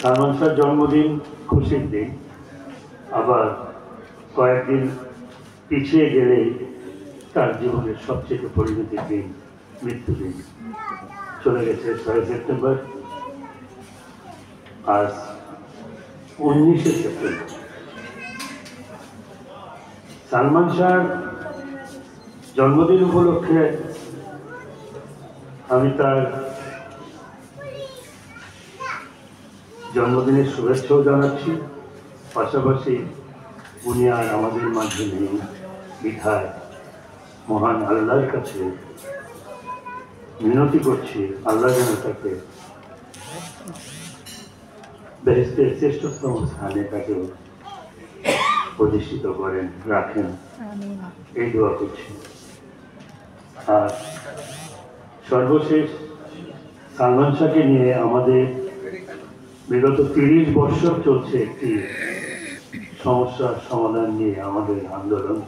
সালমান শাহর জন্মদিন খুশির দিন, আবার কয়েকদিন পিছিয়ে গেলেই তার জীবনের সবচেয়ে পরিণতির দিন, মৃত্যুদিন। চলে গেছে 6 সেপ্টেম্বর, আজ 19 সেপ্টেম্বর। সালমান শাহর জন্মদিন উপলক্ষে আমি তার জন্মদিনের শুভেচ্ছাও জানাচ্ছি। পাশাপাশি উনি আর আমাদের মাঝে নেই বিধায় মহান আল্লাহর কাছে মিনতি করছি, আল্লাহ যেন তাকে বেহেশতের শ্রেষ্ঠতম স্থানে তাকে প্রতিষ্ঠিত করেন, রাখেন, এই দোয়া করছি। আর সর্বশেষ সালমান শাহকে নিয়ে আমাদের বিগত 30 বছর চলছে একটি সমস্যার সমাধান নিয়ে আমাদের আন্দোলন।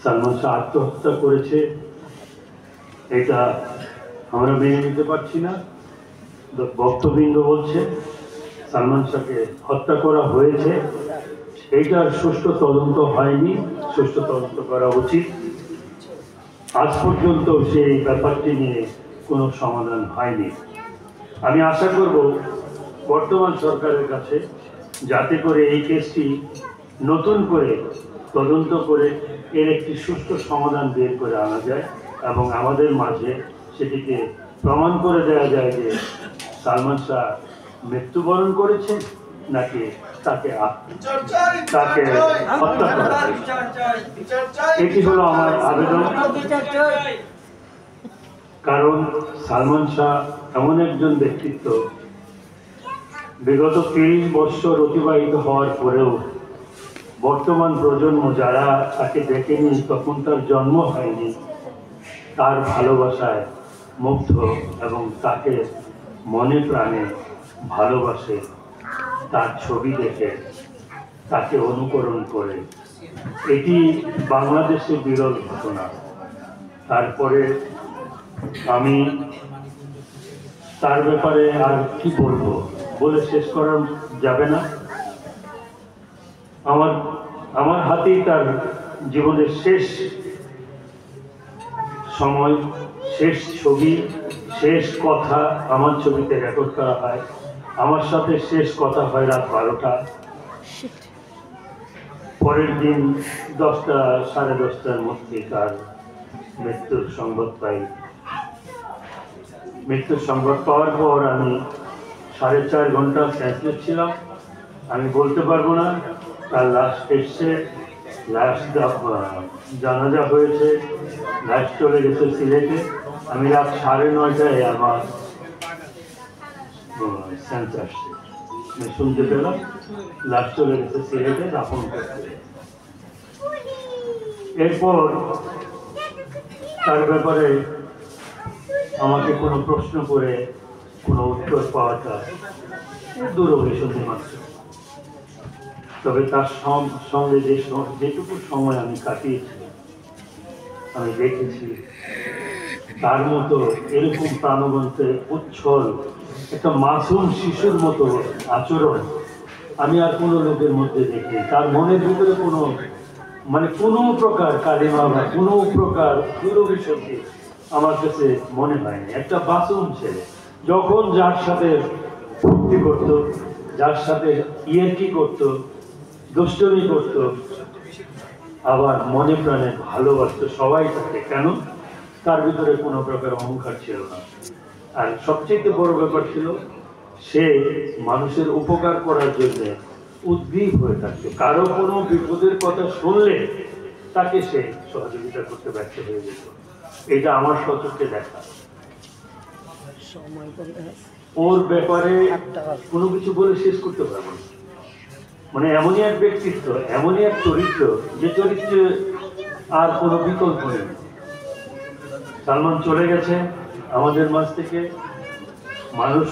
সালমান শাহ আত্মহত্যা করেছে, এটা আমরা মেনে নিতে পারছি না। বক্তবৃন্দ বলছে সালমান শাহকে হত্যা করা হয়েছে, এইটার সুষ্ঠু তদন্ত হয়নি, সুষ্ঠু তদন্ত করা উচিত। আজ পর্যন্ত সেই ব্যাপারটি নিয়ে কোনো সমাধান হয়নি। আমি আশা করব বর্তমান সরকারের কাছে, যাতে করে এই কেসটি নতুন করে তদন্ত করে এর একটি সুষ্ঠু সমাধান বের করে আনা যায় এবং আমাদের মাঝে সেটিকে প্রমাণ করে দেওয়া যায় যে সালমান শাহ মৃত্যুবরণ করেছে নাকি তাকে হত্যা করা হয়েছে। এটি হলো আমার আবেদন। কারণ সালমান শাহ এমন একজন ব্যক্তিত্ব, বিগত 30 বছর অতিবাহিত হওয়ার পরেও বর্তমান প্রজন্ম যারা তাকে দেখেনি, তখন তার জন্ম হয়নি, তার ভালোবাসায় মুগ্ধ এবং তাকে মনে প্রাণে ভালোবাসে, তার ছবি দেখে তাকে অনুকরণ করে। এটি বাংলাদেশে বিরল ঘটনা। তারপরে আমি তার ব্যাপারে আর কি বলবো, বলে শেষ করা যাবে না। আমার হাতেই তার জীবনের শেষ সময়, শেষ ছবি, শেষ কথা আমার ছবিতে রেকর্ড করা হয়। আমার সাথে শেষ কথা হয় রাত 12টা। পরের দিন 10টা সাড়ে 10টার মধ্যে তার মৃত্যুর সংবাদ পাই। মৃত্যুর সংবাদ পাওয়ার পর আমি 4.5 ঘন্টা সেন্সলেস ছিলাম। আমি বলতে পারবো না। তার লাশ এসছে, লাশ জানাজা হয়েছে, লাশ চলে গেছে সিলেটে। আমি রাত 9:30টায় আমার সেন্স আসছে, আমি শুনতে পেলাম লাশ চলে গেছে সিলেটে, দাফন করতে। এরপর তার ব্যাপারে আমাকে কোনো প্রশ্ন করে কোনো উত্তর পাওয়াটা দুরভিসন্ধি মাত্র। তবে তার সঙ্গে যেটুকু সময় আমি কাটিয়েছি, আমি দেখেছি তার মতো এরকম প্রাণবন্তে উচ্ছল একটা মাসুম শিশুর মতো আচরণ আমি আর কোনো লোকের মধ্যে দেখি। তার মনের ভিতরে কোনো প্রকার কালিমা বা কোনো প্রকার দুরভিসন্ধি আমার কাছে মনে হয়নি। একটা মাসুম ছেলে যখন যার সাথে ফুর্তি করতো, যার সাথে ইয়ার্কি করতো, দুষ্টমি করত, আবার মনে প্রাণে ভালোবাসতো সবাই তাকে। কেন? তার ভিতরে কোনো প্রকার অহংকার ছিল না। আর সবচেয়ে বড় ব্যাপার ছিল সে মানুষের উপকার করার জন্য উদ্গ্রীব হয়ে থাকতো। কারো কোনো বিপদের কথা শুনলে তাকে সে সহযোগিতা করতে ব্যর্থ হয়ে যেত। এটা আমার সচক্ষে দেখা। ওর ব্যাপারে কোনো কিছু বলে শেষ করতে পারবো না। মানে এমনই এক ব্যক্তিত্ব, এমনই এক চরিত্র, যে চরিত্রে আর কোনো বিকল্প নেই। সালমান চলে গেছে আমাদের মাঝ থেকে। মানুষ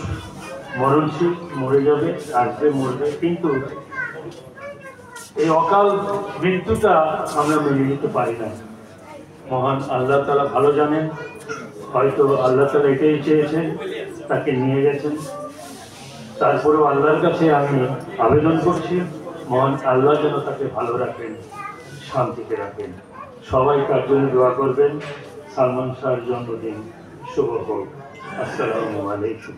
মরণশীল, মরে যাবে, আসবে, মরবে, কিন্তু এই অকাল মৃত্যুটা আমরা মেনে নিতে পারি না। মহান আল্লাহ তাআলা ভালো জানেন, হয়তো আল্লাহ তাআলা এটাই চেয়েছেন, তাকে নিয়ে গেছেন। তারপরেও আল্লাহর কাছে আমি আবেদন করছি, মহান আল্লাহ যেন তাকে ভালো রাখেন, শান্তিতে রাখেন। সবাই তার জন্য দোয়া করবেন। সালমান শাহর জন্মদিন শুভ হোক। আসসালামু আলাইকুম।